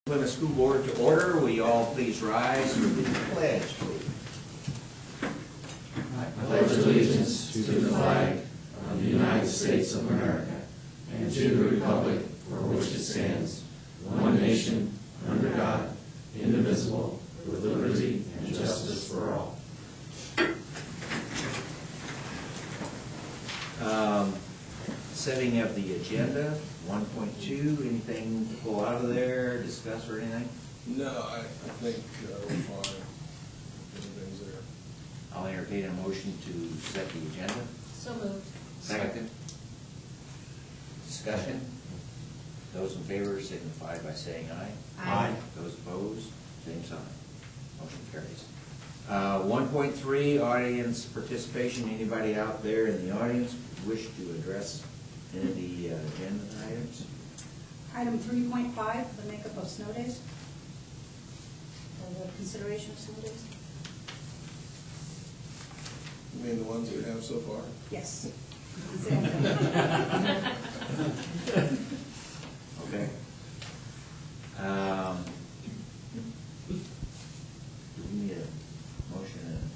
Plymouth School Board to order. Will you all please rise and lead the pledge, please? I pledge allegiance to the flag of the United States of America and to the republic for which it stands, one nation, under God, indivisible, with liberty and justice for all. Setting of the agenda, 1.2, anything to pull out of there, discuss or anything? No, I think we're fine. Everything's there. I'll entertain a motion to set the agenda. So moved. Second. Discussion. Those in favor signify by saying aye. Aye. Those opposed, same sign. Motion carries. 1.3, audience participation. Anybody out there in the audience wish to address any of the agenda items? Item 3.5, the makeup of snow days. Or the consideration of snow days. You mean the ones we have so far? Yes. Okay. Do we need a motion and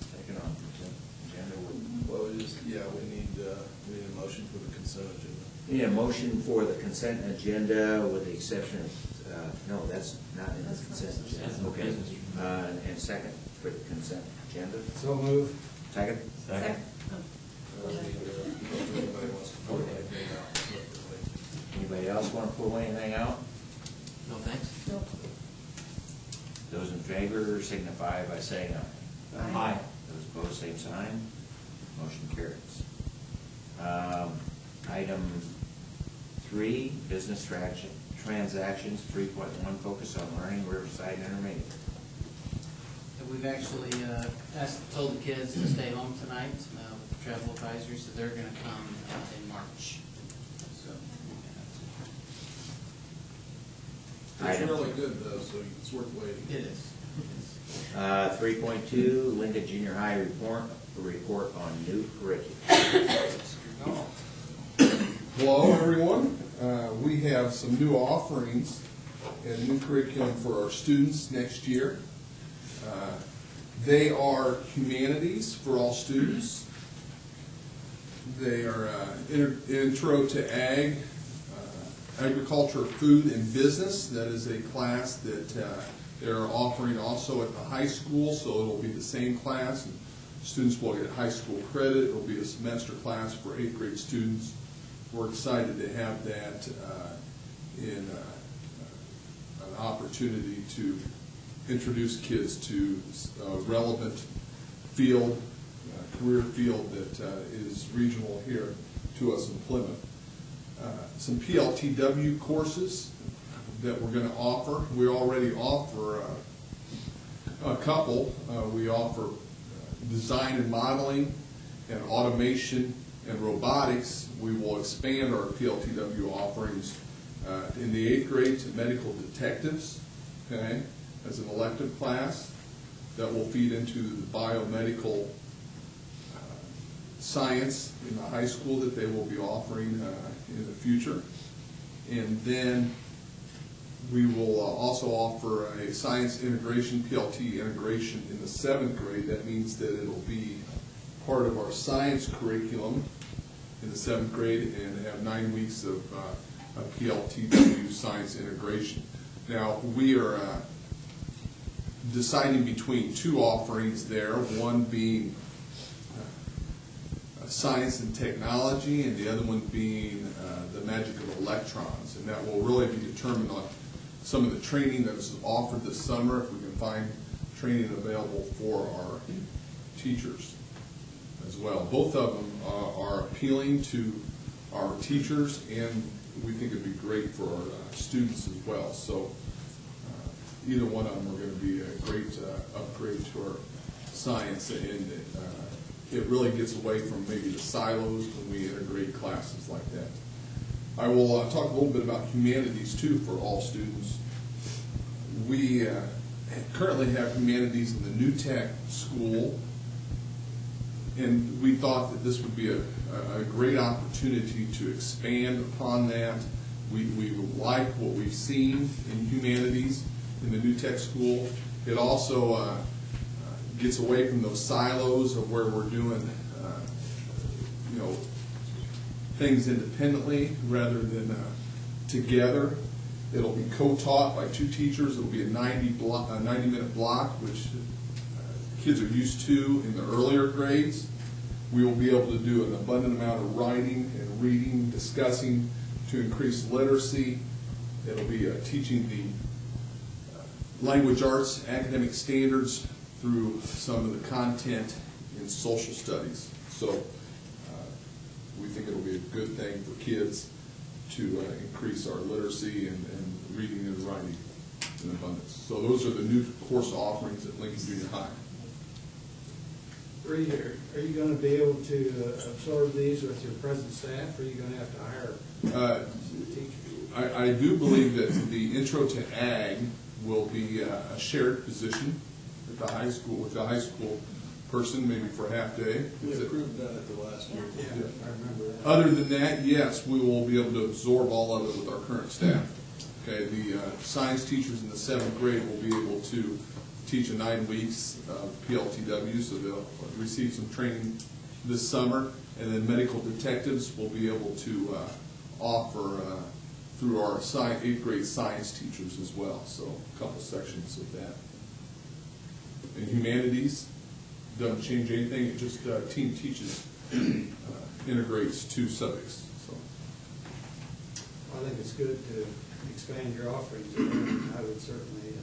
a second on consent agenda? Well, we need a motion for the consent agenda. We need a motion for the consent agenda with the exception of, no, that's not in the consent agenda. Okay. And second for the consent agenda. So move. Second? Second. If anybody wants to pull anything out. Anybody else want to pull anything out? No thanks. Nope. Those in favor signify by saying aye. Aye. Those opposed, same sign. Motion carries. Item 3, business transactions, 3.1, focus on learning, Riverside Intermediate. We've actually told the kids to stay home tonight with the travel advisory, so they're going to come in March. So, It's Item- really good though, so it's worth waiting. it is. 3.2, Linda Junior High report on new curriculum. Hello, everyone. We have some new offerings and new curriculum for our students next year. They are humanities for all students. They are intro to agriculture, food, and business. That is a class that they're offering also at the high school, so it'll be the same class. And students will get high school credit. It'll be a semester class for 8th grade students. We're excited to have that in an opportunity to introduce kids to a relevant field, career field that is regional here to us in Plymouth. Some PLTW courses that we're going to offer. We already offer a couple. We offer design and modeling and automation and robotics. We will expand our PLTW offerings in the 8th grade to medical detectives, okay, as an elective class that will feed into the biomedical science in the high school that they will be offering in the future. And then we will also offer a science integration, PLT integration in the 7th grade. That means that it'll be part of our science curriculum in the 7th grade and have 9 weeks of PLTW science integration. Now, we are deciding between two offerings there, one being science and technology, and the other one being the magic of electrons. And that will really be determined on some of the training that is offered this summer, if we can find training available for our teachers as well. Both of them are appealing to our teachers, and we think it'd be great for our students as well. So either one of them are going to be a great upgrade to our science, and it really gets away from maybe the silos when we integrate classes like that. I will talk a little bit about humanities too for all students. We currently have humanities in the New Tech school, and we thought that this would be a great opportunity to expand upon that We like what we've seen in humanities in the new tech school. It also gets away from those silos of where we're doing, things independently rather than together. It'll be co-taught by two teachers. It'll be a 90-minute block, which kids are used to in the earlier grades. We will be able to do an abundant amount of writing and reading, discussing to increase literacy. It'll be teaching the language arts, academic standards through some of the content in social studies. So we think it'll be a good thing for kids to increase our literacy and reading and writing in abundance. So those are the new course offerings at Lincoln Junior High. Are you going to be able to absorb these with your present staff, or are you going to have to hire teachers? I do believe that the Intro to Ag will be a shared position at the high school, with the high school person, maybe for a half day. We approved that at the last meeting. Yeah, I remember that. Other than that, yes, we will be able to absorb all of it with our current staff. Okay, the science teachers in the 7th grade will be able to teach 9 weeks of PLTW, so they'll receive some training this summer, and then medical detectives will be able to offer through our 8th grade science teachers as well, so a couple sections of that. In humanities, doesn't change anything, it just team teaches, integrates 2 subjects. So I think it's good to expand your offerings, and I would certainly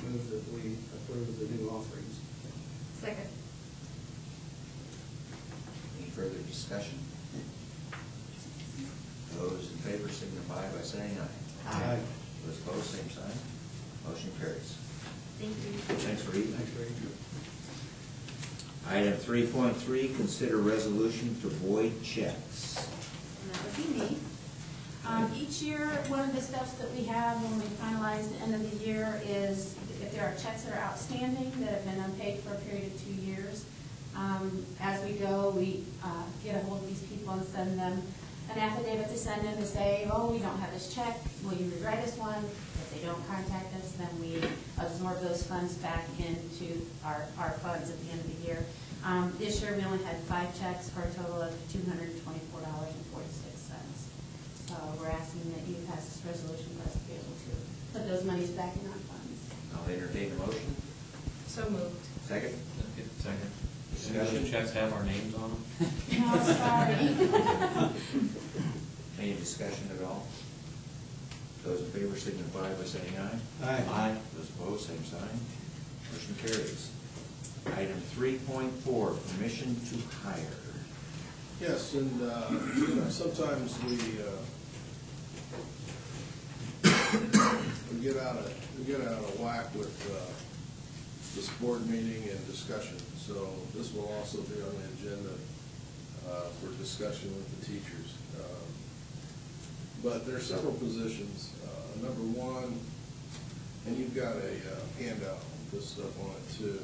move that we approve the new offerings. Second. Any further discussion? Those in favor signify by saying aye. Aye. Those opposed, same sign. Motion carries. Thank you. Thanks for reading. Thanks, Ray. Item 3.3, consider resolution to void checks. And that would be me. Each year, one of the steps that we have when we finalize the end of the year is if there are checks that are outstanding that have been unpaid for a period of 2 years. As we go, we get a hold of these people and send them an affidavit to send in to say, oh, we don't have this check, will you rewrite us one? If they don't contact us, then we absorb those funds back into our funds at the end of the year. This year, we only had 5 checks for a total of $224.46. So we're asking that you pass this resolution for us to be able to put those monies back in our funds. I'll entertain a motion. So moved. Second? Second. Discussion? Those checks have our names on them? No, sorry. Any discussion at all? Those in favor signify by saying aye. Aye. Those opposed, same sign. Motion carries. Item 3.4, permission to hire. Yes, and, sometimes we get out of whack with this board meeting and discussion. So this will also be on the agenda for discussion with the teachers. But there are several positions. Number one, and you've got a handout with this stuff on it too.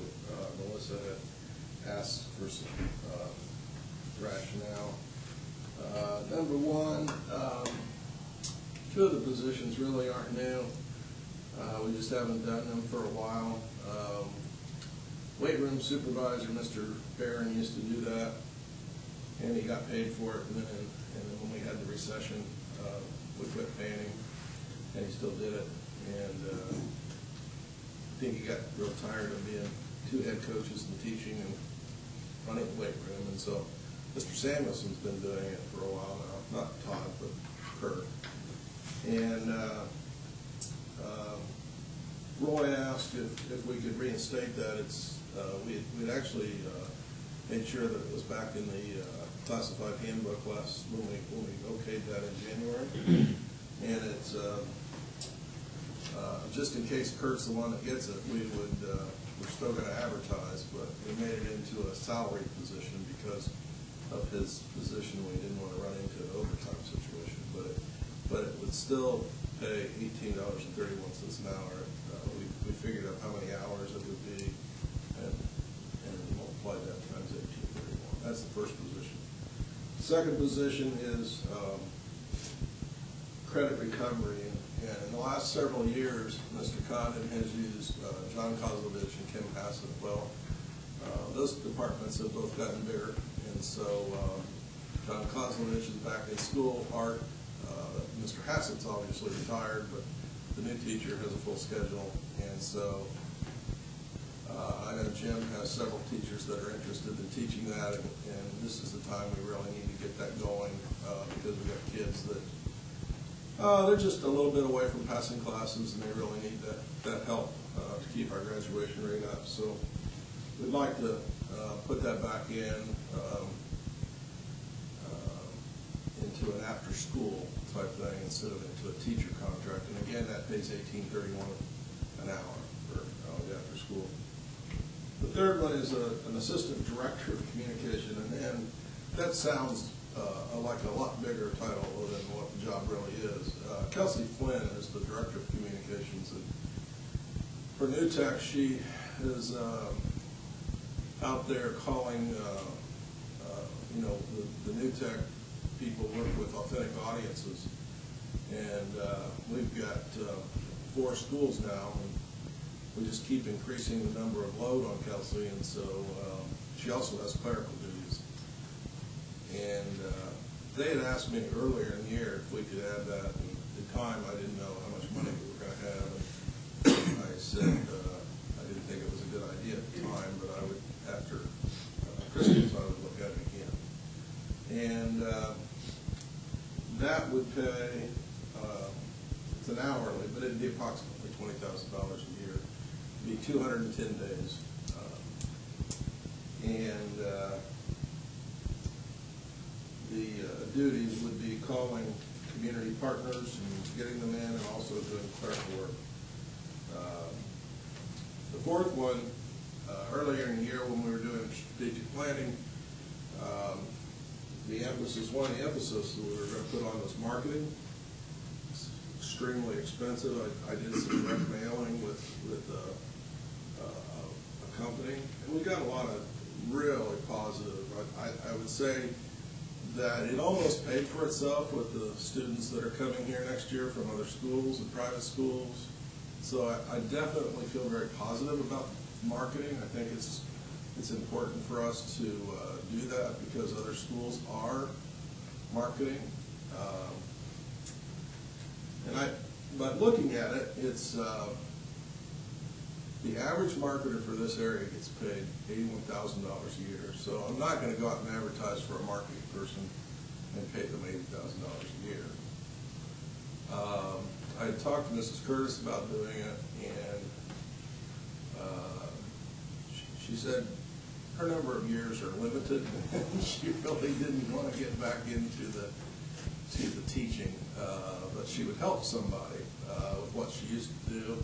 Melissa had asked for some rationale. Number one, 2 of the positions really aren't new. We just haven't done them for a while. Weight room supervisor, Mr. Barron, used to do that, and he got paid for it. And then when we had the recession, we quit paying him, and he still did it. And I think he got real tired of being 2 head coaches and teaching and running the weight room, and so Mr. Samuelson's been doing it for a while now, not Todd, but Kurt. And Roy asked if we could reinstate that. We'd actually made sure that it was back in the classified handbook last when we okayed that in January. And it's just in case Kurt's the one that gets it, we're still going to advertise, but we made it into a salary position because of his position. We didn't want to run into an overtime situation, but it would still pay $18.31 an hour. We figured out how many hours it would be and multiplied that times 18.31. That's the first position. The second position is credit recovery. And in the last several years, Mr. Condon has used John Kozlovich and Kim Hassett. Well, those departments have both gotten bigger, and so John Kozlovich is back in school. Art, Mr. Hassett's obviously retired, but the new teacher has a full schedule, and so I know Jim has several teachers that are interested in teaching that, and this is the time we really need to get that going, because we've got kids that they're just a little bit away from passing classes, and they really need that help to keep our graduation rate up. So we'd like to put that back into an after-school type thing instead of into a teacher contract. And again, that pays $18.31 an hour for the after-school. The third one is an assistant director of communication, and then that sounds like a lot bigger title than what the job really is. Kelsey Flynn is the director of communications, and for New Tech, she is out there calling, the New Tech people work with authentic audiences, and we've got 4 schools now, and we just keep increasing the number of load on Kelsey, and so she also has clerical duties. And they had asked me earlier in the year if we could add that, and at the time I didn't know how much money we were going to have, and I said I didn't think it was a good idea at the time, but I would, after Christmas, I would look at it again. And that would pay, it's an hourly, but it'd be approximately $20,000 a year. It'd be 210 days. The duties would be calling community partners and getting them in, and also doing clerical work. The fourth one, earlier in the year when we were doing strategic planning, one of the emphasis that we were going to put on was marketing. It's extremely expensive. I did some direct mailing with a company, and we got a lot of really positive. I would say that it almost paid for itself with the students that are coming here next year from other schools and private schools. So I definitely feel very positive about marketing. I think it's important for us to do that because other schools are marketing. But looking at it, it's the average marketer for this area gets paid $81,000 a year. So I'm not going to go out and advertise for a marketing person and pay them $80,000 a year. I talked to Mrs. Curtis about doing it, and she said her number of years are limited. She really didn't want to get back into the teaching, but she would help somebody with what she used to do.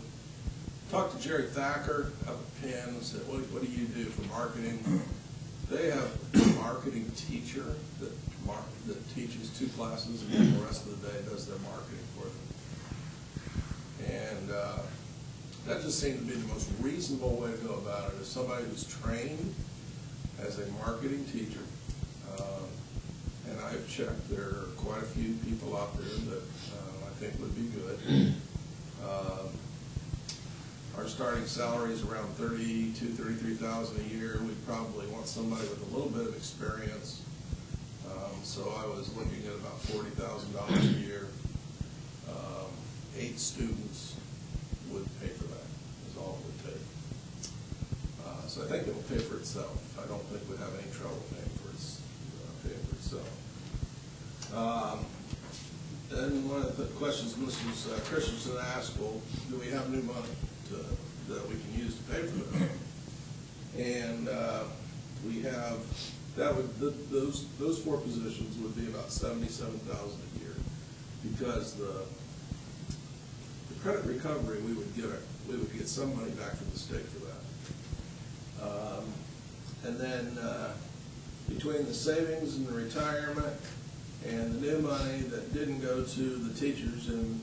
Talked to Jerry Thacker up at Penn and said, what do you do for marketing? They have a marketing teacher that teaches 2 classes, and then the rest of the day does their marketing for them. And that just seemed to be the most reasonable way to go about it, is somebody who's trained as a marketing teacher. And I've checked, there are quite a few people out there that I think would be good. Our starting salary is around $32,000 to $33,000 a year. We probably want somebody with a little bit of experience. So I was looking at about $40,000 a year. 8 students would pay for that, is all it would take. So I think it will pay for itself. I don't think we'd have any trouble paying for itself. Then one of the questions Mrs. Christensen asked, well, do we have new money that we can use to pay for that? And we have, those 4 positions would be about $77,000 a year, because the credit recovery, we would get some money back from the state for that. And then between the savings and the retirement and the new money that didn't go to the teachers in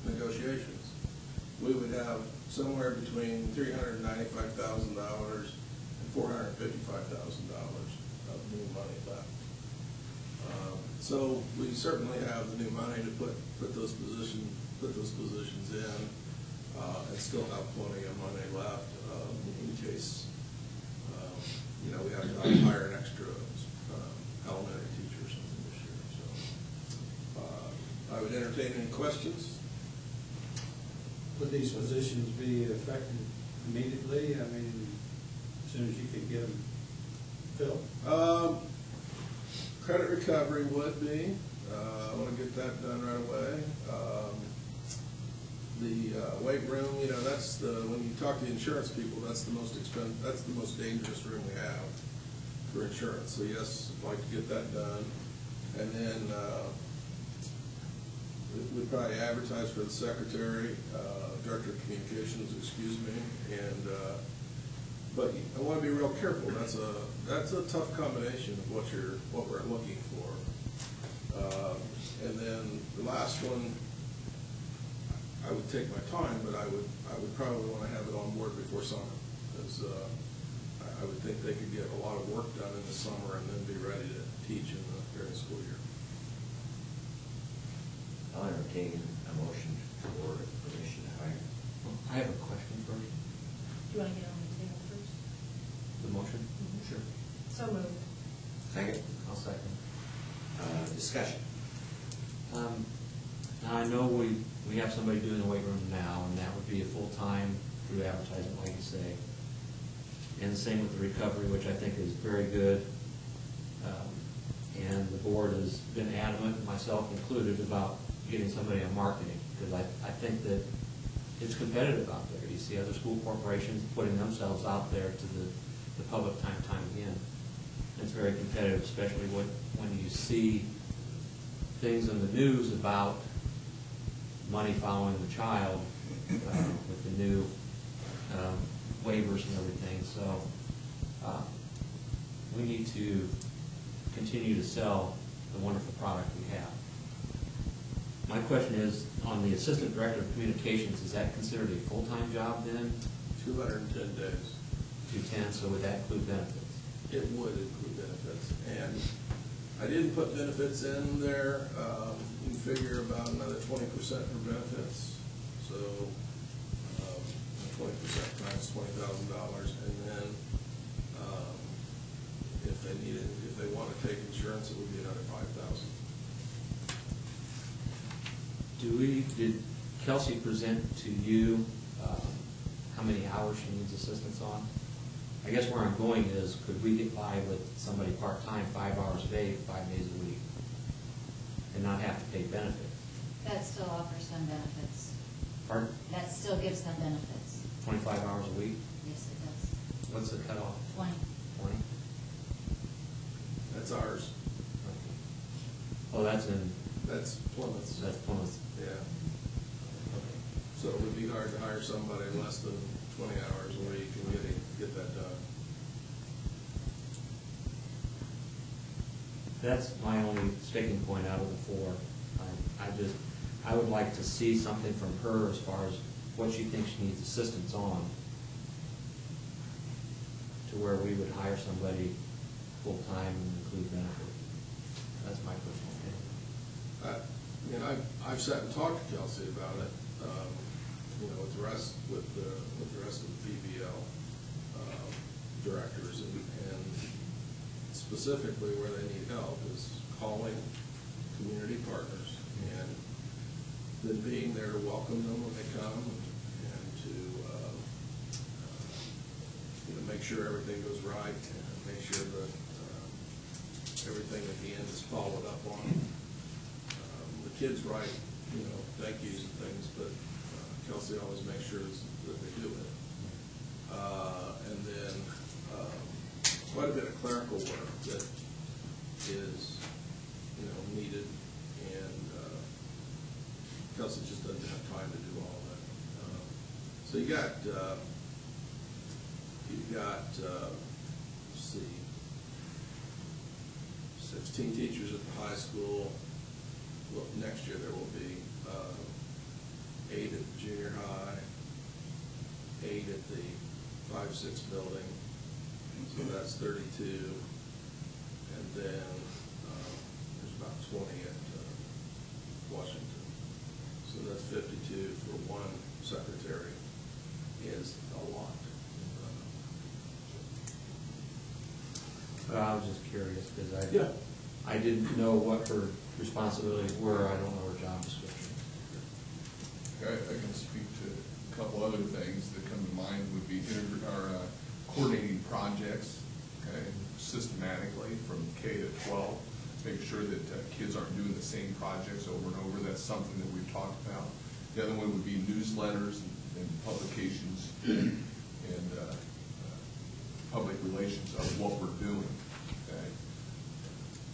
negotiations, we would have somewhere between $395,000 and $455,000 of new money left. So we certainly have the new money to put those positions in, and still have plenty of money left, in case, we have to hire an extra, elementary teacher or something this year, so. I would entertain any questions. Would these positions be effective immediately? I mean, as soon as you could get them filled? Credit recovery would be, I want to get that done right away. The weight room, that's when you talk to insurance people, that's the most dangerous room we have for insurance. So yes, I'd like to get that done. And then, we'd probably advertise for the secretary, director of communications, and, but I want to be real careful. That's a tough combination of what we're looking for. And then the last one, I would take my time, but I would probably want to have it on board before summer, because I would think they could get a lot of work done in the summer and then be ready to teach during the school year. I'll entertain a motion for permission to hire. I have a question first. Do you want to get on the table first? The motion? Sure. So moved. Second. I'll second. Discussion. Now, I know we have somebody doing the weight room now, and that would be a full-time through advertising, like you say. And the same with the recovery, which I think is very good. And the board has been adamant, myself included, about getting somebody on marketing, because I think that it's competitive out there. You see other school corporations putting themselves out there to the public time again. It's very competitive, especially when you see things in the news about money following the child with the new waivers and everything. So we need to continue to sell the wonderful product we have. My question is, on the assistant director of communications, is that considered a full-time job then? 210 days. 210, so would that include benefits? It would include benefits, and I didn't put benefits in there. You can figure about another 20% for benefits, so 20% times $20,000, and then if they want to take insurance, it would be another $5,000. Did Kelsey present to you how many hours she needs assistance on? I guess where I'm going is, could we get by with somebody part-time, 5 hours a day, 5 days a week, and not have to pay benefits? That still offers them benefits. Pardon? That still gives them benefits. 25 hours a week? Yes, it does. What's the cutoff? 20. 20? That's ours. Oh, that's Plymouth's. that's Plymouth. Yeah. Okay. So it would be hard to hire somebody less than 20 hours a week and get that done. That's my only sticking point out of the four. I would like to see something from her as far as what she thinks she needs assistance on, to where we would hire somebody full-time and include benefits. That's my personal opinion. I've sat and talked to Kelsey about it, with the rest of the PBL directors, and specifically where they need help is calling community partners and then being there to welcome them when they come, and to make sure everything goes right, and make sure that everything at the end is followed up on. The kids write, thank yous and things, but Kelsey always makes sure that they do it. And then quite a bit of clerical work that is, needed, and Kelsey just doesn't have time to do all of that. So you got, let's see, 16 teachers at the high school. Well, next year there will be 8 at the junior high, 8 at the 5-6 building, so that's 32. And then there's about 20 at Washington. So that's 52 for one secretary is a lot. But I was just curious, because Yeah. I didn't know what her responsibilities were, I don't know her job description. I can speak to a couple other things that come to mind would be coordinating projects, okay, systematically from K to 12. Make sure that kids aren't doing the same projects over and over. That's something that we've talked about. The other one would be newsletters and publications and public relations of what we're doing, okay?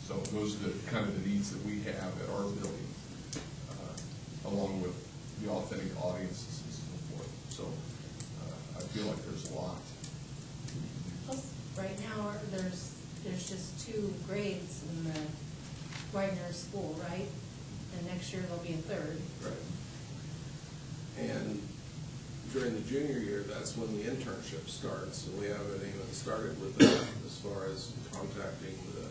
So those are the kind of the needs that we have at our building, along with the authentic audiences and so forth. So I feel like there's a lot. Plus, right now, there's just 2 grades in the Widener school, right? And next year there'll be a 3rd. Right. And during the junior year, that's when the internship starts, and we haven't even started with that as far as contacting the,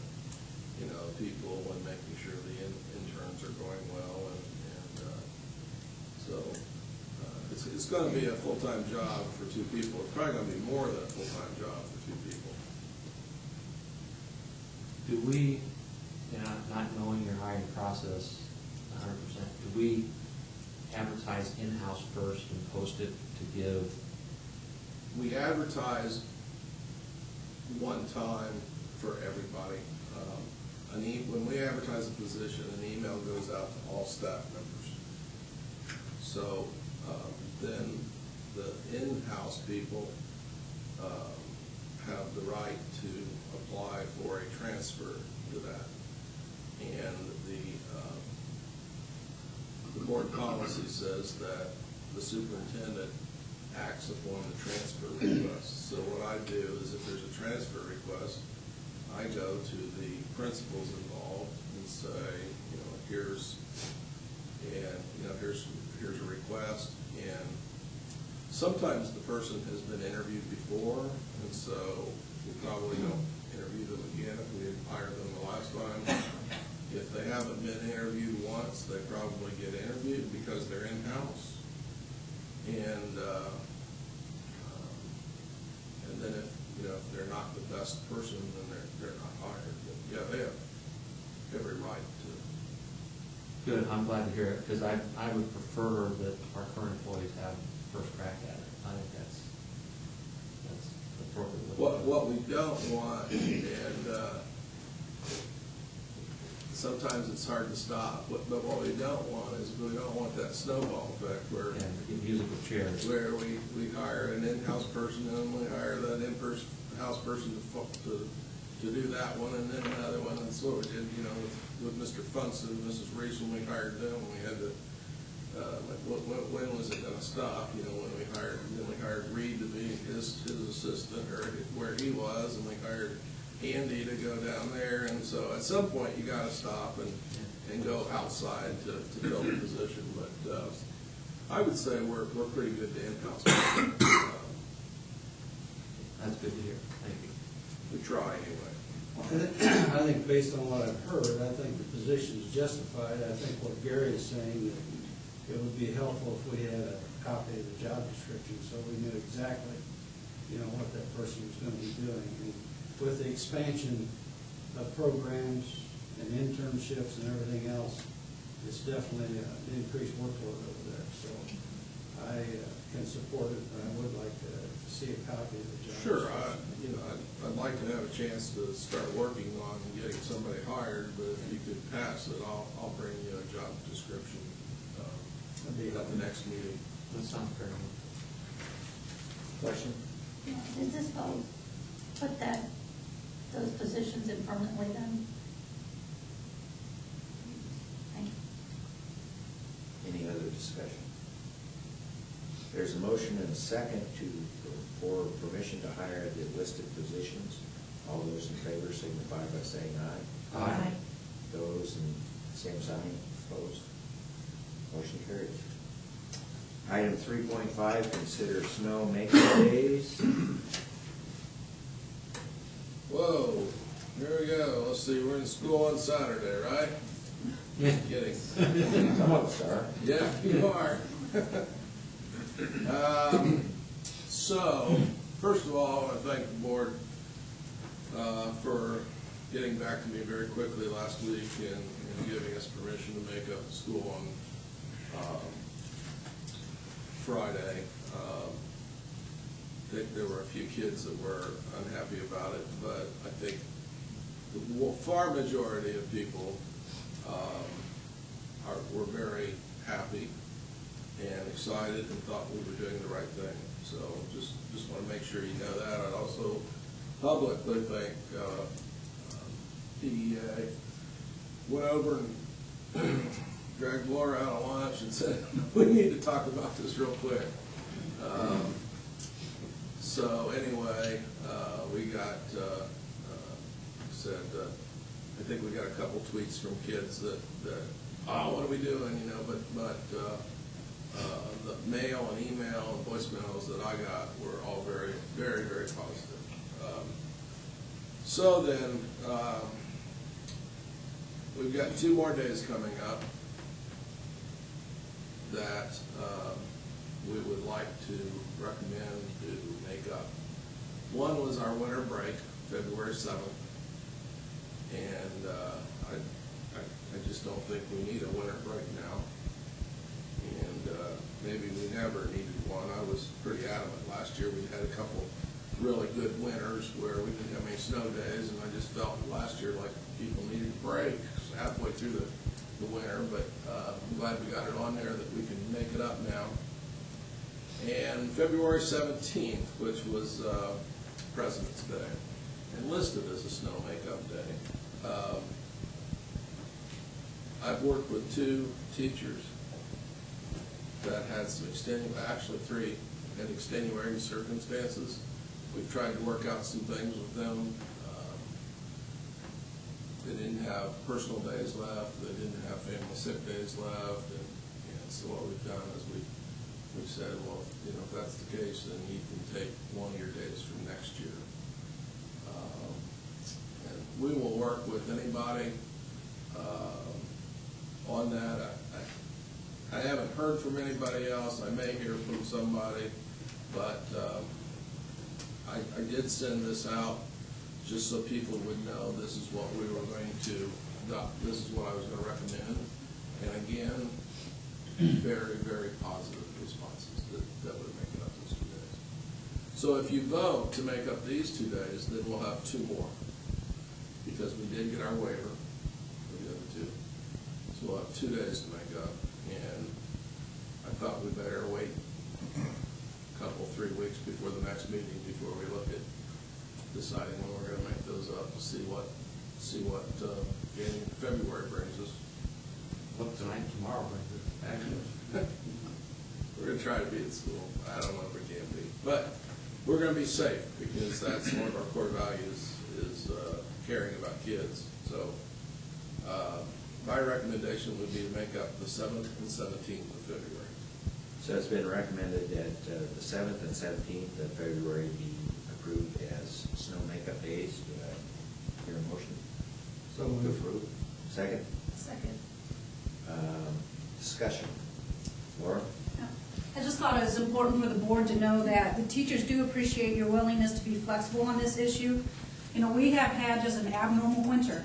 people and making sure the interns are going well, and so it's gonna be a full-time job for 2 people. It's probably gonna be more than a full-time job for 2 people. Do we, not knowing your hiring process 100%, do we advertise in-house first and post it to give? We advertise one time for everybody. When we advertise a position, an email goes out to all staff members. So then the in-house people have the right to apply for a transfer to that. And the board policy says that the superintendent acts upon the transfer request. So what I do is if there's a transfer request, I go to the principals involved and say, here's a request, and sometimes the person has been interviewed before, and so we probably don't interview them again if we didn't hire them the last time. If they haven't been interviewed once, they probably get interviewed because they're in-house. And then if they're not the best person, then they're not hired. But yeah, they have every right to. Good, I'm glad to hear it, because I would prefer that our current employees have first crack at it. I think that's appropriate. What we don't want, and sometimes it's hard to stop, but what we don't want is we don't want that snowball effect where musical chairs. Where we hire an in-house person and we hire that in-house person to do that one, and then another one. That's what we did, with Mr. Funson and Mrs. Reese when we hired them. We had to, when was it gonna stop? When we hired Reed to be his assistant, or where he was, and we hired Andy to go down there, and so at some point you gotta stop and go outside to fill the position, but I would say we're pretty good to in-house. That's good to hear, thank you. We try anyway. I think based on what I've heard, I think the position is justified. I think what Gary is saying, that it would be helpful if we had a copy of the job description, so we knew exactly, what that person was gonna be doing. And with the expansion of programs and internships and everything else, it's definitely an increased workload over there. So I can support it, but I would like to see a copy of the job. Sure, I'd like to have a chance to start working on getting somebody hired, but if you could pass it, I'll bring you a job description at the next meeting. That sounds fair. Question? Does this vote put those positions in permanently then? Thank you. Any other discussion? There's a motion and a second for permission to hire the listed positions. All those in favor signify by saying aye. Aye. Those in same sign, opposed. Motion carries. Item 3.5, consider snow making days. Whoa, here we go. Let's see, we're in school on Saturday, right? Kidding. Some of us are. Yeah, you are. So, first of all, I want to thank the board for getting back to me very quickly last week and giving us permission to make up the school on Friday. I think there were a few kids that were unhappy about it, but I think the far majority of people were very happy and excited and thought we were doing the right thing. So just want to make sure you know that. I'd also publicly thank PEA. Went over and dragged Laura out of lunch and said, we need to talk about this real quick. So anyway, we got, I think we got a couple tweets from kids that oh, what are we doing, you know, but the mail and email and voicemails that I got were all very, very, very positive. So then, we've got 2 more days coming up that we would like to recommend to make up. One was our winter break, February 7th, and I just don't think we need a winter break now, and maybe we never needed one. I was pretty adamant last year. We had a couple really good winters where we didn't have any snow days, and I just felt last year like people needed a break halfway through the winter, but I'm glad we got it on there that we can make it up now. And February 17th, which was President's Day, and listed as a snow makeup day. I've worked with 2 teachers that had some actually 3, had extenuating circumstances. We've tried to work out some things with them. They didn't have personal days left. They didn't have family sick days left. And so what we've done is we've said, well, you know, if that's the case, then you can take one of your days from next year. And we will work with anybody on that. I haven't heard from anybody else. I may hear from somebody, but I did send this out just so people would know this is what we were going to adopt. This is what I was going to recommend. And again, very, very positive responses that would make it up those 2 days. So if you vote to make up these 2 days, then we'll have 2 more, because we did get our waiver for the other 2. So we'll have 2 days to make up, and I thought we better wait a couple, 3 weeks before the next meeting before we look at deciding when we're going to make those up to see what February brings us. Look tonight, tomorrow, actually. We're going to try to be at school. I don't know if we can be, but we're going to be safe, because that's one of our core values is caring about kids. So my recommendation would be to make up the 7th and 17th of February. So it's been recommended that the 7th and 17th of February be approved as snow makeup days. Do I hear a motion? So To moved. approve. Second? Second. Discussion. Laura? I just thought it was important for the board to know that the teachers do appreciate your willingness to be flexible on this issue. You know, we have had just an abnormal winter.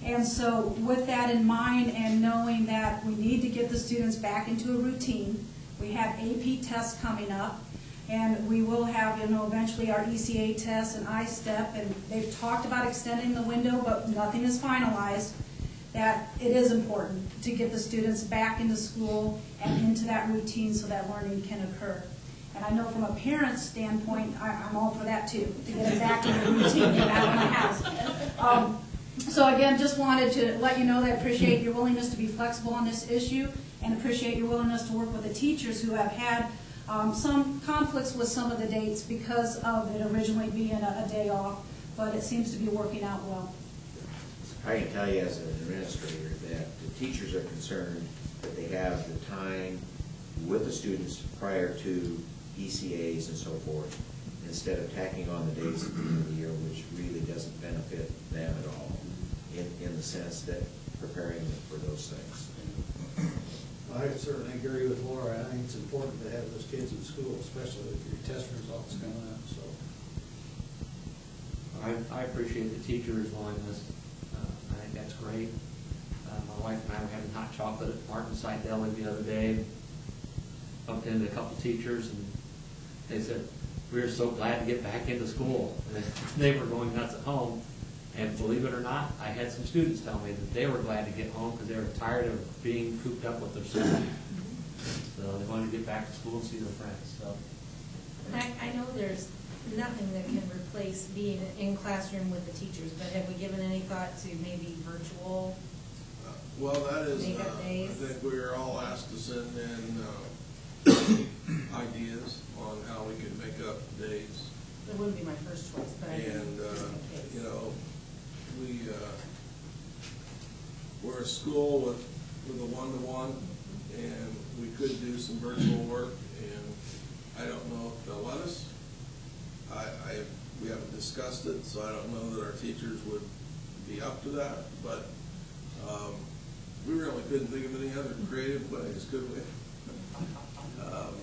And so with that in mind, and knowing that we need to get the students back into a routine, we have AP tests coming up, and we will have, you know, eventually our ECA tests and I-STEP, and they've talked about extending the window, but nothing is finalized, that it is important to get the students back into school and into that routine so that learning can occur. And I know from a parent's standpoint, I'm all for that too, to get them back in the routine, get out of my house. So again, just wanted to let you know that I appreciate your willingness to be flexible on this issue, and appreciate your willingness to work with the teachers who have had some conflicts with some of the dates because of it originally being a day off, but it seems to be working out well. I can tell you as an administrator that the teachers are concerned that they have the time with the students prior to ECAs and so forth, instead of tacking on the days at the end of the year, which really doesn't benefit them at all, in the sense that preparing them for those things. I certainly agree with Laura. I think it's important to have those kids in school, especially with your test results coming up, so. I appreciate the teacher's willingness. I think that's great. My wife and I were having hot chocolate at Martinside Deli the other day. Bumped into a couple teachers, and they said, "We are so glad to get back into school." And they were going nuts at home. And believe it or not, I had some students tell me that they were glad to get home because they were tired of being cooped up with their sister. So they wanted to get back to school and see their friends, so. I know there's nothing that can replace being in classroom with the teachers, but have we given any thought to maybe virtual? Well, that is, Makeup I days. think we are all asked to send in ideas on how we can make up days. That wouldn't be my first choice, but I think And, just in case. you know, we're a school with a one-to-one, and we could do some virtual work, and I don't know if they'll let us. We haven't discussed it, so I don't know that our teachers would be up to that, but, we really couldn't think of any other creative ways, could we?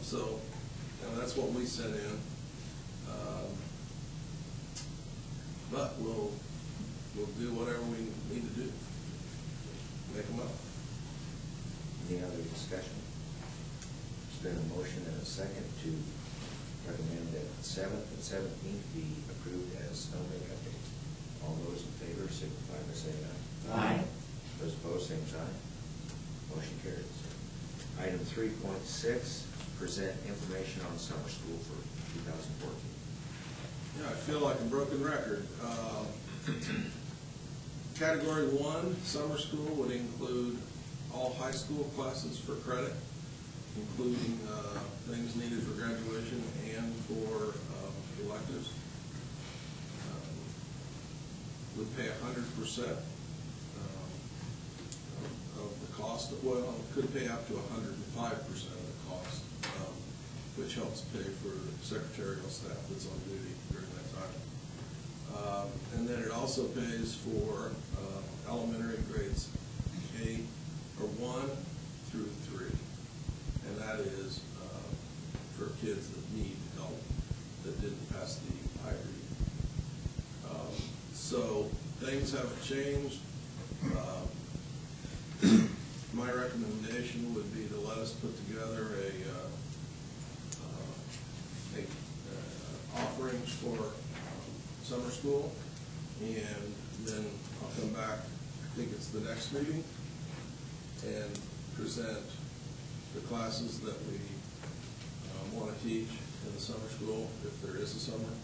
So, you know, that's what we sent in. But we'll do whatever we need to do. Make them up. Any other discussion? There's been a motion and a second to recommend that 7th and 17th be approved as snow makeup days. All those in favor signify by saying aye. Aye. Those opposed, same sign. Motion carries. Item 3.6, present information on summer school for 2014. Yeah, I feel like a broken record. Category 1, summer school, would include all high school classes for credit, including things needed for graduation and for electives. Would pay 100% of the cost, well, it could pay up to 105% of the cost, which helps pay for secretarial staff that's on duty during that time. And then it also pays for elementary grades K, or 1 through 3. And that is for kids that need help, that didn't pass the IRE. So things haven't changed. My recommendation would be to let us put together offerings for summer school, and then I'll come back, I think it's the next meeting, and present the classes that we want to teach in the summer school, if there is a summer,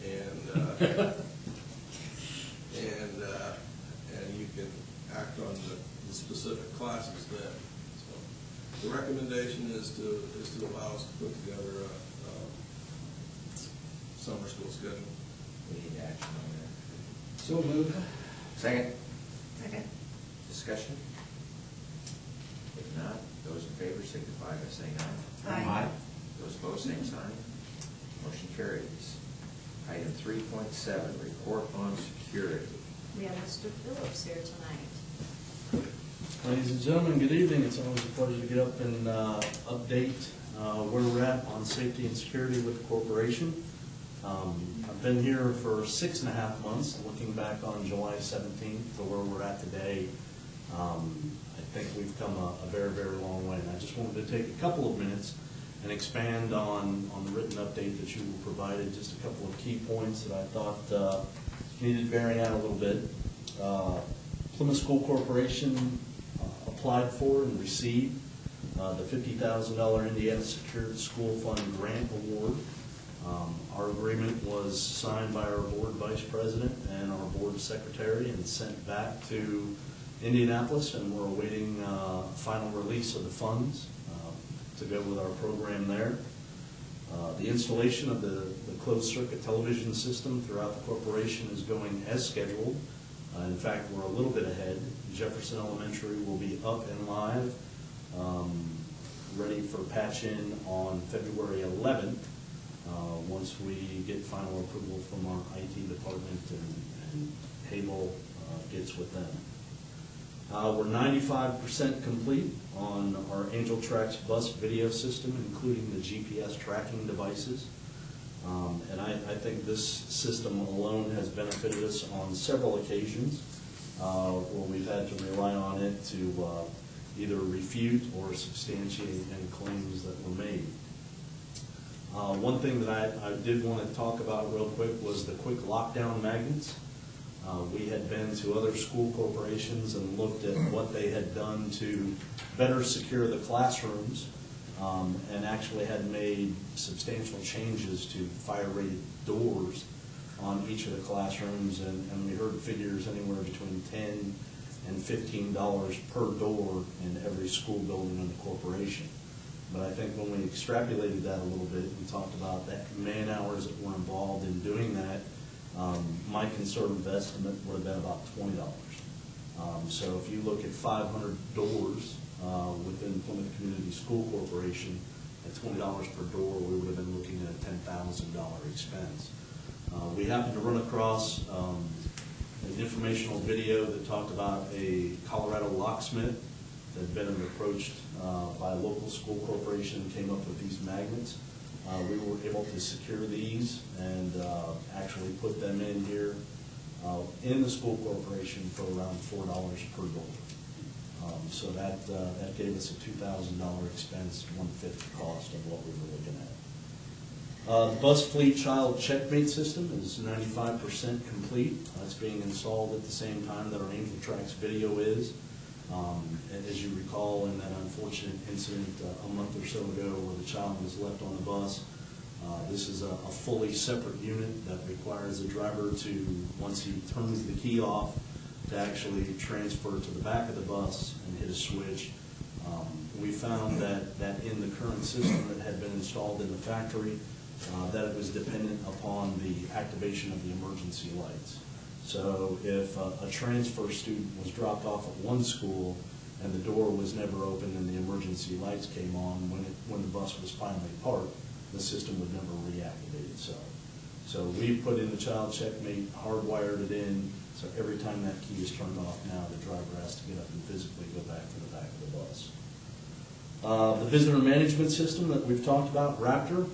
and and you can act on the specific classes then. So the recommendation is to allow us to put together a summer school schedule. We need action on that. So move. Second? Second. Discussion? If not, those in favor signify by saying aye. Aye. Those opposed, same sign. Motion carries. Item 3.7, report on security. We have Mr. Phillips here tonight. Ladies and gentlemen, good evening. It's always a pleasure to get up and update where we're at on safety and security with the corporation. I've been here for 6.5 months, looking back on July 17th to where we're at today. I think we've come a very, very long way. And I just wanted to take a couple of minutes and expand on the written update that you provided, just a couple of key points that I thought needed bearing out a little bit. Plymouth School Corporation applied for and received the $50,000 Indiana Secured School Fund Grant Award. Our agreement was signed by our board vice president and our board secretary and sent back to Indianapolis, and we're awaiting final release of the funds to go with our program there. The installation of the closed circuit television system throughout the corporation is going as scheduled. In fact, we're a little bit ahead. Jefferson Elementary will be up and live, ready for patch-in on February 11th, once we get final approval from our IT department and Halo gets with them. We're 95% complete on our Angel Tracks bus video system, including the GPS tracking devices. And I think this system alone has benefited us on several occasions where we've had to rely on it to either refute or substantiate any claims that were made. One thing that I did want to talk about real quick was the quick lockdown magnets. We had been to other school corporations and looked at what they had done to better secure the classrooms, and actually had made substantial changes to fire-rated doors on each of the classrooms, and we heard figures anywhere between $10 and $15 per door in every school building in the corporation. But I think when we extrapolated that a little bit, we talked about that man hours that were involved in doing that. My conservative estimate would have been about $20. So if you look at 500 doors within Plymouth Community School Corporation, at $20 per door, we would have been looking at a $10,000 expense. We happened to run across an informational video that talked about a Colorado locksmith that had been approached by a local school corporation and came up with these magnets. We were able to secure these and actually put them in here in the school corporation for around $4 per door. So that gave us a $2,000 expense, 1/5 the cost of what we were looking at. The bus fleet child checkmate system is 95% complete. It's being installed at the same time that our Angel Tracks video is. And as you recall, in that unfortunate incident a month or so ago where the child was left on the bus, this is a fully separate unit that requires the driver to, once he turns the key off, to actually transfer to the back of the bus and hit a switch. We found that in the current system that had been installed in the factory, that it was dependent upon the activation of the emergency lights. So if a transfer student was dropped off at one school and the door was never opened and the emergency lights came on when the bus was finally parked, the system would never reactivate itself. So we put in the child checkmate, hardwired it in, so every time that key is turned off now, the driver has to get up and physically go back to the back of the bus. The visitor management system that we've talked about, Raptor,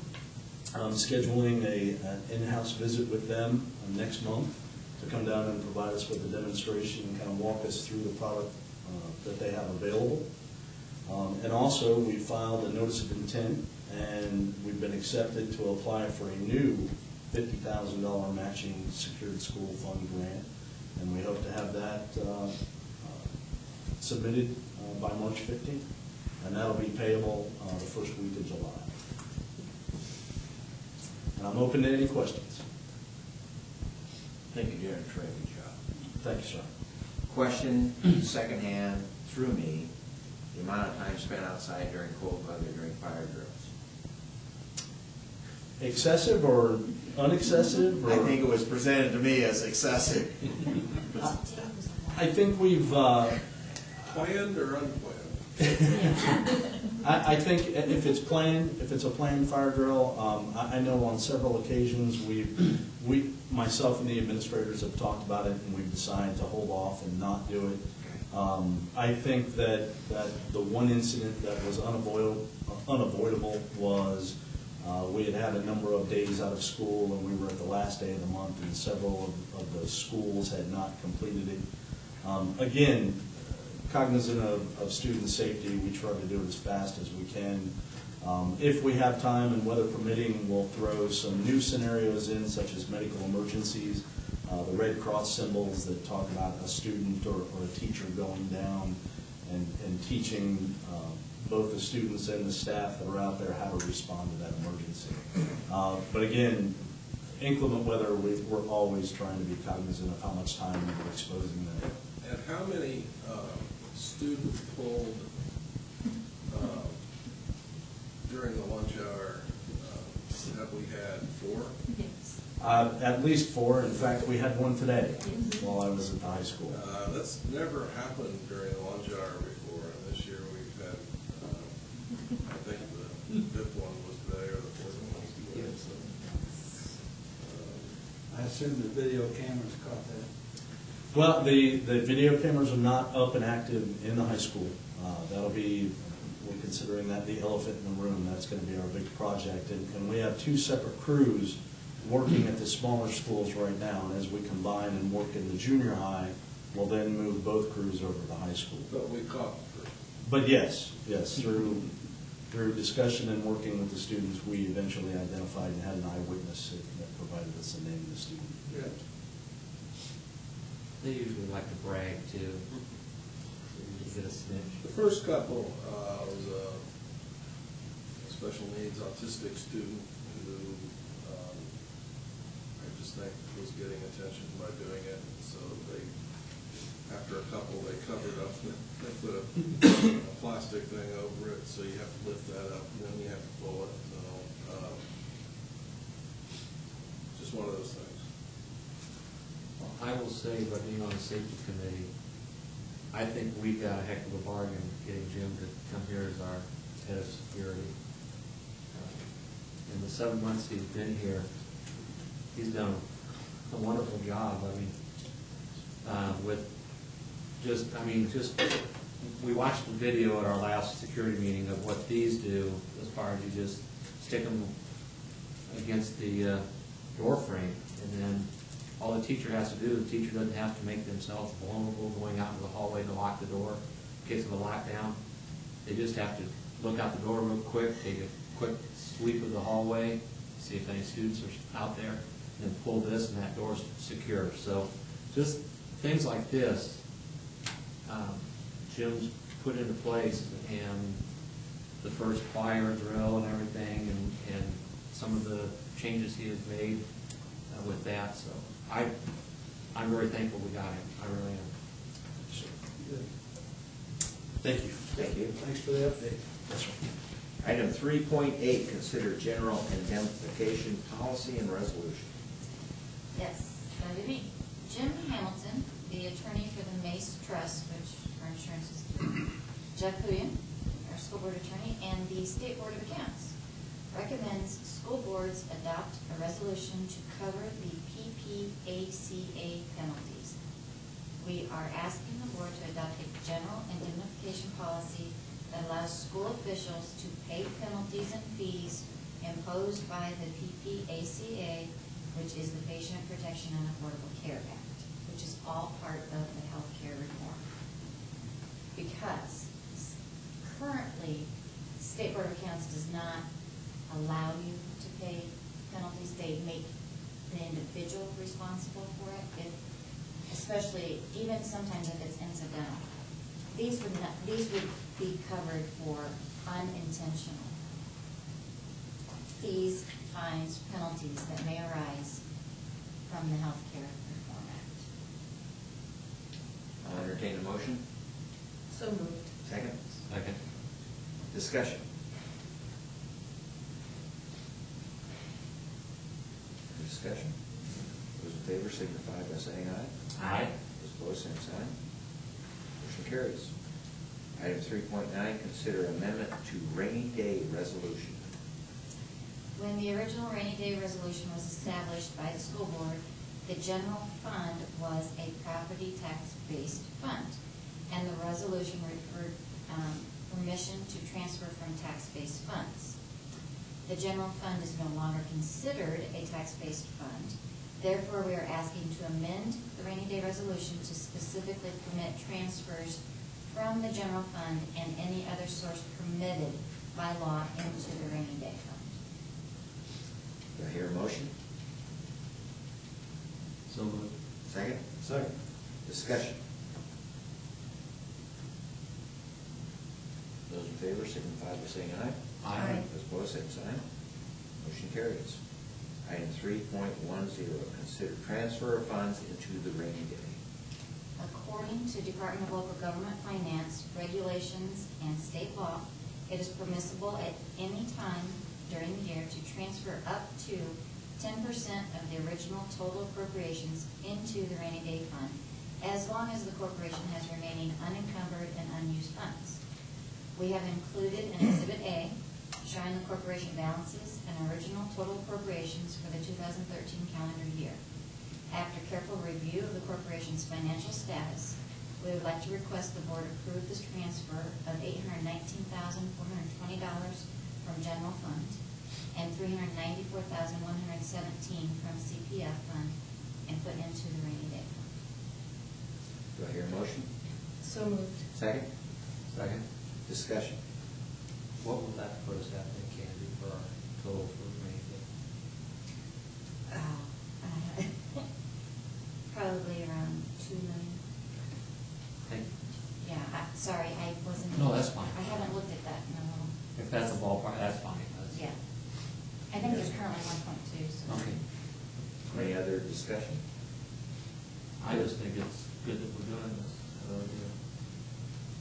scheduling an in-house visit with them next month to come down and provide us with a demonstration and kind of walk us through the product that they have available. And also, we filed a notice of intent, and we've been accepted to apply for a new $50,000 matching secured school fund grant, and we hope to have that submitted by March 15th, and that'll be payable the first week of July. And I'm open to any questions. I think you're doing a terrific job. Thank you, sir. Question, secondhand, through me, the amount of time spent outside during cold weather during fire drills. Excessive or unexcessive? Or? I think it was presented to me as excessive. I think we've... Planned or unplanned? I think if it's planned, if it's a planned fire drill, I know on several occasions myself and the administrators have talked about it, and we've decided to hold off and not do it. I think that the one incident that was unavoidable was we had a number of days out of school, and we were at the last day of the month, and several of the schools had not completed it. Again, cognizant of student safety, we try to do it as fast as we can. If we have time and weather permitting, we'll throw some new scenarios in, such as medical emergencies, the Red Cross symbols that talk about a student or a teacher going down and teaching both the students and the staff that are out there how to respond to that emergency. But again, inclement weather, we're always trying to be cognizant of how much time we're exposing them. And how many students pulled during the lunch hour that we had? 4? Yes. At least 4. In fact, we had one today while I was at the high school. That's never happened during the lunch hour before, and this year we've had, I think the 5th one was today, or the 4th one was today. So, I assume the video cameras caught that. Well, the video cameras are not up and active in the high school. That'll be, we're considering that the elephant in the room. That's going to be our big project. And we have two separate crews working at the smaller schools right now. And as we combine and work in the junior high, we'll then move both crews over to the high school. But we caught the person. But yes, through discussion and working with the students, we eventually identified and had an eyewitness that provided us the name of the student. Yeah. They usually like to brag too. You get a snitch. The first couple was a special needs autistic student who I just think was getting attention by doing it. So they, after a couple, they covered up, they put a plastic thing over it, so you have to lift that up, and then you have to pull it. So, just one of those things. I will say, by being on the safety committee, I think we got a heck of a bargain getting Jim to come here as our head of security. In the 7 months he's been here, he's done a wonderful job. I mean, we watched the video at our last security meeting of what these do, as far as you just stick them against the door frame, and then all the teacher has to do, the teacher doesn't have to make themselves vulnerable going out into the hallway to lock the door, in case of a lockdown. They just have to look out the door real quick, take a quick sweep of the hallway, see if any students are out there, and then pull this and that door's secure. So just things like this, Jim's put into place, and the first fire drill and everything, and some of the changes he has made with that. So I'm very thankful we got him. I really am. Good. Thank you. Thank you. Thanks for the update. Yes, sir. Item 3.8, consider general indemnification policy and resolution. Yes, that would be Jim Hamilton, the attorney for the Mace Trust, which our insurance is through, Jeff Huyen, our school board attorney, and the State Board of Accounts, recommends school boards adopt a resolution to cover the PPACA penalties. We are asking the board to adopt a general indemnification policy that allows school officials to pay penalties and fees imposed by the PPACA, which is the Patient Protection and Affordable Care Act, which is all part of the health care reform. Because currently, State Board of Accounts does not allow you to pay penalties. They make the individual responsible for it, especially even sometimes if it's incidental. These would be covered for unintentional fees, fines, penalties that may arise from the Health Care Reform Act. I'll entertain a motion. So moved. Second. Second. Discussion. Any discussion? Those in favor signify by saying aye. Aye. Those opposed, same sign. Motion carries. Item 3.9, consider amendment to rainy day resolution. When the original rainy day resolution was established by the school board, the general fund was a property tax-based fund, and the resolution referred permission to transfer from tax-based funds. The general fund is no longer considered a tax-based fund. Therefore, we are asking to amend the rainy day resolution to specifically permit transfers from the general fund and any other source permitted by law into the rainy day fund. Do I hear a motion? So moved. Second. Second. Discussion. Those in favor signify by saying aye. Aye. Those opposed, same sign. Motion carries. Item 3.10, consider transfer of funds into the rainy day. According to Department of Local Government Finance regulations and state law, it is permissible at any time during the year to transfer up to 10% of the original total appropriations into the rainy day fund, as long as the corporation has remaining unencumbered and unused funds. We have included in Exhibit A, showing the corporation balances and original total appropriations for the 2013 calendar year. After careful review of the corporation's financial status, we would like to request the board approve this transfer of $819,420 from general fund and $394,117 from CPF fund and put into the rainy day fund. Do I hear a motion? So moved. Second? Second. Discussion. What will that put us at, Candy, for our total for Probably around 2 million. Thank Yeah, sorry, I wasn't. No, that's fine. I haven't looked at that in a while. If that's a ballpark, that's fine. Yeah. I think there's currently 1.2, so. Okay. Any other discussion? I just think it's good that we're doing this.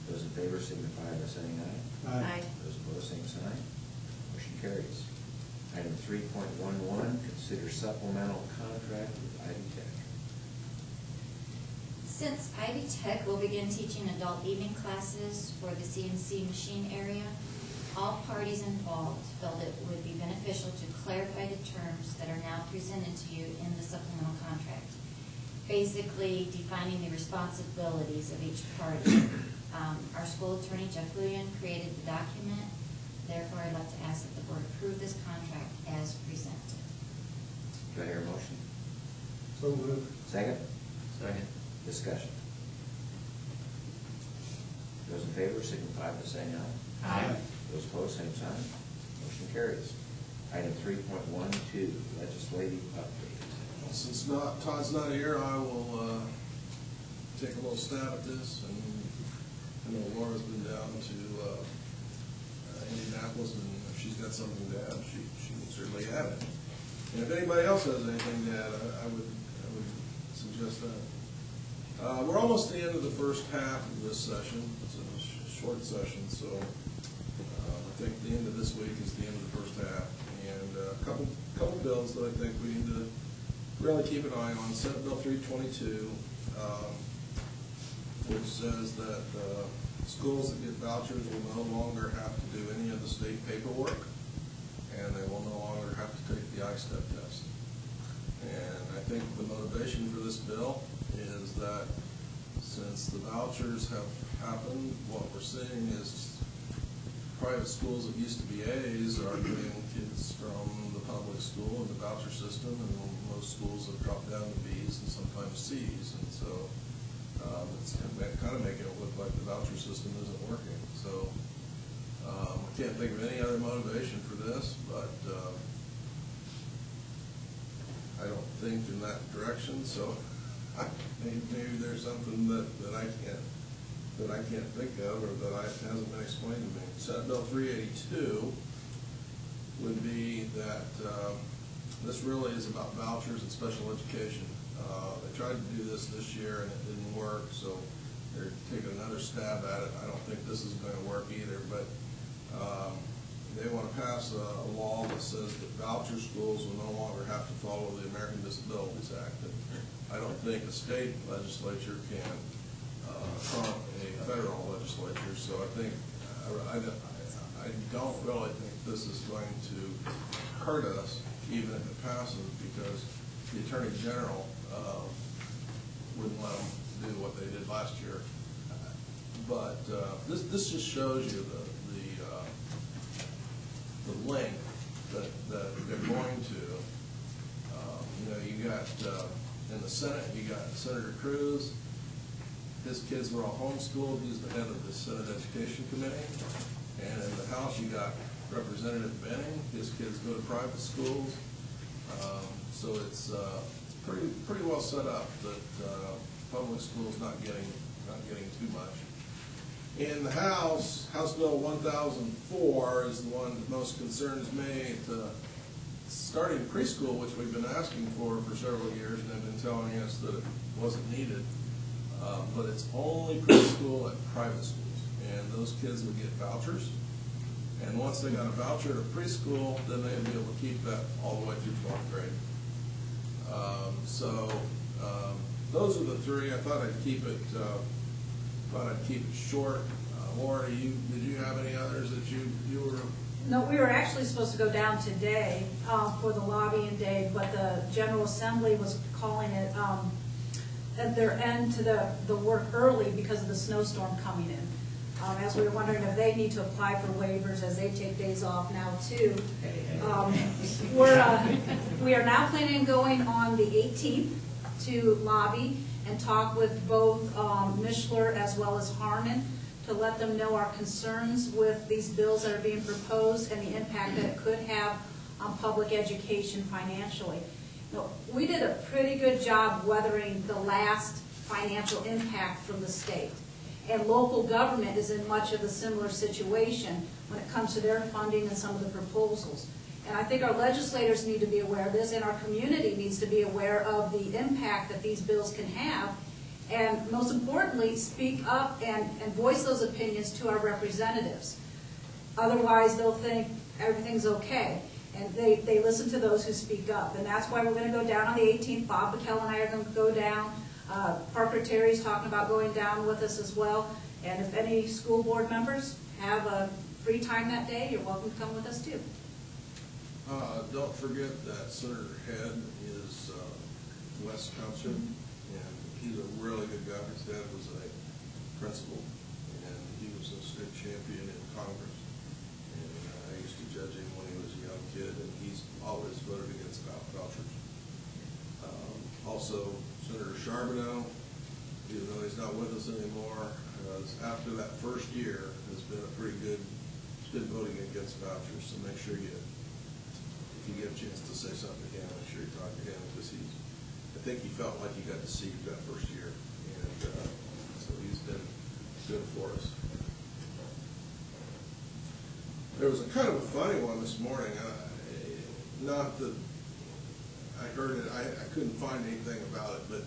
Those in favor signify by saying aye. Aye. Those opposed, same sign. Motion carries. Item 3.11, consider supplemental contract with Ivy Tech. Since Ivy Tech will begin teaching adult evening classes for the CNC machine area, all parties involved felt it would be beneficial to clarify the terms that are now presented to you in the supplemental contract. Basically defining the responsibilities of each party. Our school attorney, Jeff Lujan, created the document. Therefore, I'd like to ask that the board approve this contract as presented. Do I hear a motion? So moved. Second? Second. Discussion. Those in favor signify by saying aye. Aye. Those opposed, same sign. Motion carries. Item 3.12, legislative update. Well, since Todd's not here, I will take a little stab at this. And I know Laura's been down to Indianapolis, and if she's got something to add, she can certainly add it. And if anybody else has anything to add, I would suggest that. We're almost at the end of the first half of this session. It's a short session, so I think the end of this week is the end of the first half. And a couple bills that I think we need to really keep an eye on. Senate Bill 322, which says that schools that get vouchers will no longer have to do any of the state paperwork, and they will no longer have to take the I-STEP test. And I think the motivation for this bill is that since the vouchers have happened, what we're seeing is private schools that used to be A's are getting kids from the public school and the voucher system, and most schools have dropped down to B's and sometimes C's, and so it's kind of making it look like the voucher system isn't working. So I can't think of any other motivation for this, but I don't think in that direction. So maybe there's something that I can't think of, or that hasn't been explained to me. Senate Bill 382 would be that this really is about vouchers and special education. They tried to do this year and it didn't work, so they're taking another stab at it. I don't think this is going to work either, but they want to pass a law that says that voucher schools will no longer have to follow the American Disabilities Act. And I don't think a state legislature can trump a federal legislature, so I think I don't really think this is going to hurt us, even if it passes, because the Attorney General wouldn't let them do what they did last year. But this just shows you the length that they're going to. You got in the Senate, you got Senator Cruz. His kids were all homeschooled. He's the head of the Senate Education Committee. And in the House, you got Representative Benning. His kids go to private schools. So it's pretty well set up that public schools not getting too much. In the House Bill 1004 is the one that most concerns me. Starting preschool, which we've been asking for several years, and they've been telling us that it wasn't needed. But it's only preschool at private schools, and those kids would get vouchers. And once they got a voucher at preschool, then they'd be able to keep that all the way through 12th grade. Those are the three. I thought I'd keep it short. Laura, did you have any others that you were No, we were actually supposed to go down today for the lobbying day, but the General Assembly was calling it at their end to the work early because of the snowstorm coming in. As we were wondering if they need to apply for waivers as they take days off now too. We are now planning on going on the 18th to lobby and talk with both Mishler as well as Harmon to let them know our concerns with these bills that are being proposed and the impact that it could have on public education financially. Now, we did a pretty good job weathering the last financial impact from the state. And local government is in much of a similar situation when it comes to their funding and some of the proposals. And I think our legislators need to be aware of this, and our community needs to be aware of the impact that these bills can have. And most importantly, speak up and voice those opinions to our representatives. Otherwise, they'll think everything's okay. And they listen to those who speak up. And that's why we're going to go down on the 18th. Bob McKell and I are going to go down. Parker Terry's talking about going down with us as well. And if any school board members have a free time that day, you're welcome to come with us too. Don't forget that Senator Head is West Township, and he's a really good guy. His dad was a principal, and he was a state champion in Congress. And I used to judge him when he was a young kid, and he's always voted against vouchers. Also, Senator Charbonneau, even though he's not with us anymore, after that first year, has been voting against vouchers. So make sure if you get a chance to say something to him, make sure you talk to him, because I think he felt like he got deceived that first year, and so he's been good for us. There was a kind of a funny one this morning. Not that I heard it, I couldn't find anything about it, but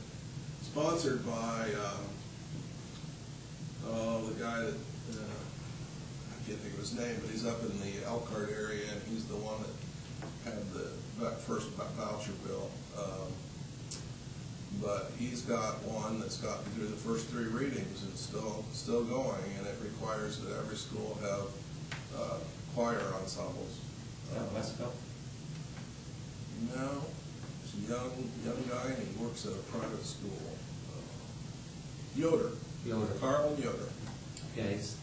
sponsored by the guy that I can't think of his name, but he's up in the Elkhart area, and he's the one that had that first voucher bill. But he's got one that's gotten through the first 3 readings and still going, and it requires that every school have choir ensembles. Westville? No, he's a young guy, and he works at a private school. Yoder. Carl Yoder. Yeah, he's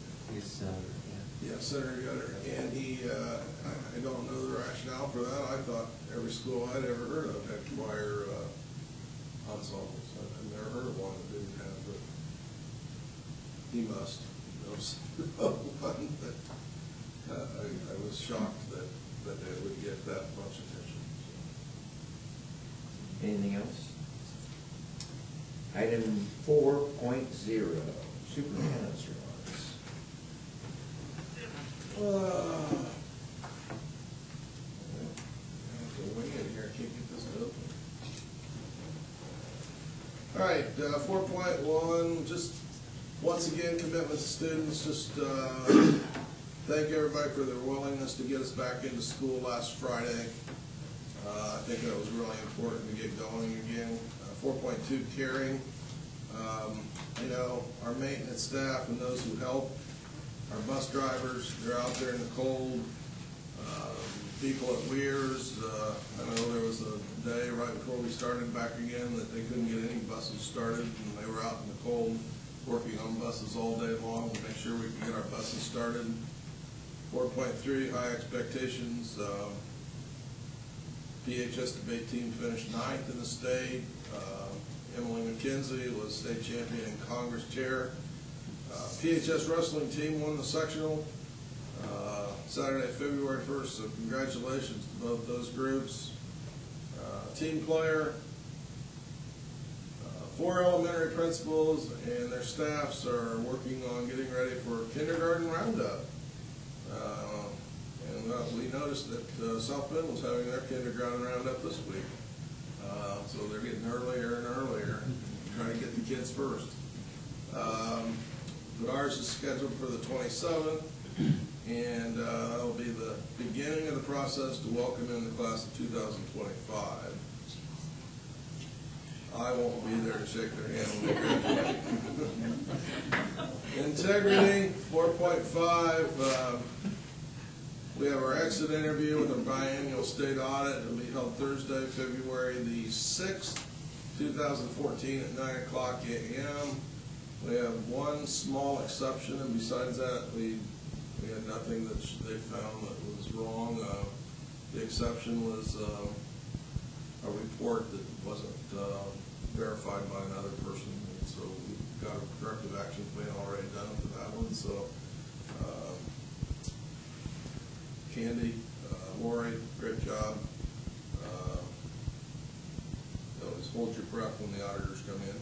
Yeah, Senator Yoder. And he, I don't know the rationale for that. I thought every school I'd ever heard of had choir ensembles. I've never heard of one that didn't have, but he must know one. I was shocked that they would get that much attention. Anything else? Item 4.0, superintendent's remarks. I have to wing it here. I can't get this open. All right, 4.1, just once again, commitment to students. Just thank everybody for their willingness to get us back into school last Friday. I think that was really important to get going again. 4.2, caring. You know, our maintenance staff and those who help, our bus drivers, they're out there in the cold. People at Weir's, I know there was a day right before we started back again that they couldn't get any buses started, and they were out in the cold working on buses all day long to make sure we can get our buses started. 4.3, high expectations. PHS debate team finished 9th in the state. Emily McKenzie was state champion and Congress chair. PHS wrestling team won the sectional Saturday, February 1st, so congratulations to both those groups. Team player, 4 elementary principals and their staffs are working on getting ready for kindergarten roundup. And we noticed that South Bend was having their kindergarten roundup this week. So they're getting earlier and earlier, trying to get the kids first. But ours is scheduled for the 27th, and that'll be the beginning of the process to welcome in the class of 2025. I won't be there to shake their hand when they graduate. Integrity, 4.5. We have our exit interview with our biannual state audit. It'll be held Thursday, February the 6th, 2014 at 9 o'clock a.m. We have one small exception, and besides that, we had nothing that they found that was wrong. The exception was a report that wasn't verified by another person, and so we've got a corrective action plan already done for that one. So Candy, Lori, great job. Always hold your breath when the auditors come in.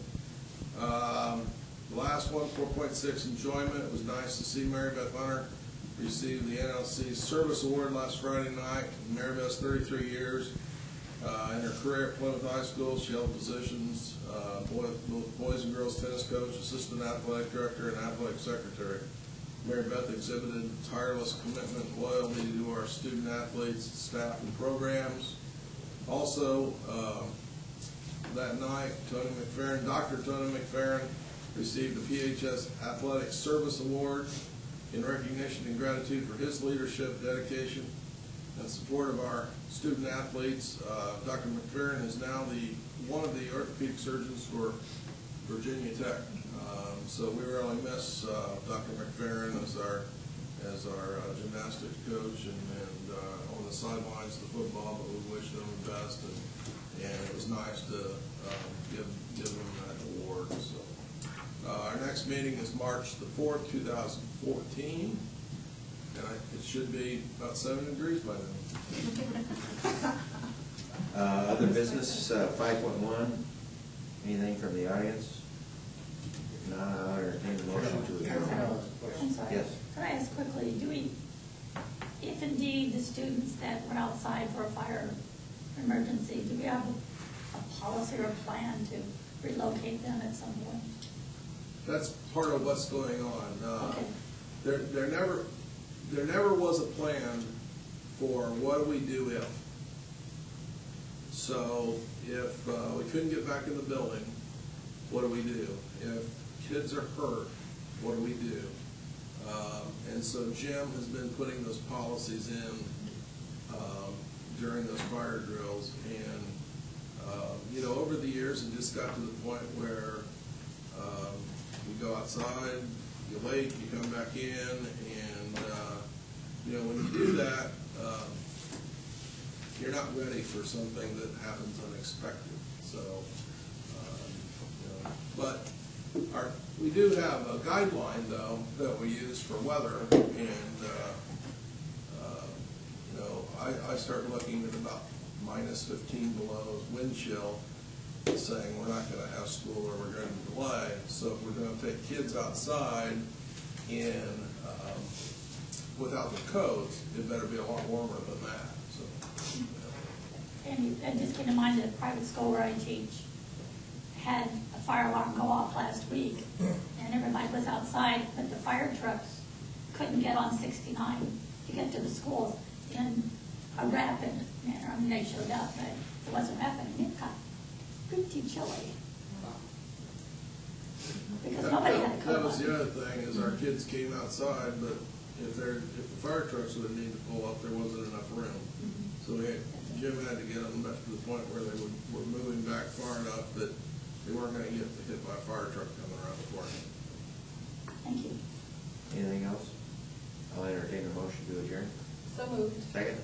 The last one, 4.6 enjoyment. It was nice to see Mary Beth Hunter receive the NLC Service Award last Friday night. Mary Beth's 33 years. In her career at Plymouth High School, she held positions both boys and girls tennis coach, assistant athletic director, and athletic secretary. Mary Beth exhibited tireless commitment and loyalty to our student athletes, staff, and programs. Also, that night, Dr. Tony McFerrin received the PHS Athletic Service Award in recognition and gratitude for his leadership, dedication, and support of our student athletes. Dr. McFerrin is now one of the orthopedic surgeons for Virginia Tech. So we really miss Dr. McFerrin as our gymnastics coach and on the sidelines of the football, but we wish them the best, and it was nice to give them that award. So our next meeting is March the 4th, 2014, and it should be about 7 degrees by then. Other business, 5.1, anything from the audience? If not, I'll entertain the motion to adjourn. I'm sorry. Yes. Can I ask quickly, if indeed the students that were outside for a fire emergency, do we have a policy or a plan to relocate them at some point? That's part of what's going on. Okay. There never was a plan for what do we do if. So if we couldn't get back in the building, what do we do? If kids are hurt, what do we do? And so Jim has been putting those policies in during those fire drills, and over the years it just got to the point where you go outside, you wait, you come back in, and when you do that, you're not ready for something that happens unexpected. So, but we do have a guideline though that we use for weather, and I start looking at about minus 15 below wind chill, saying we're not going to have school or we're going to delay. So if we're going to take kids outside and without the coats, it better be a lot warmer than that. So, And just keep in mind that private school where I teach had a fire alarm go off last week, and everybody was outside, but the fire trucks couldn't get on 69 to get to the schools in a rapid manner. I mean, they showed up, but it wasn't rapid. I mean, it got pretty chilly. Because nobody had a coat that was on. the other thing, is our kids came outside, but if the fire trucks would need to pull up, there wasn't enough room. So Jim had to get them back to the point where they were moving back far enough that they weren't going to get hit by a fire truck coming around the corner. Thank you. Anything else? I'll entertain a motion to adjourn. So moved. Second?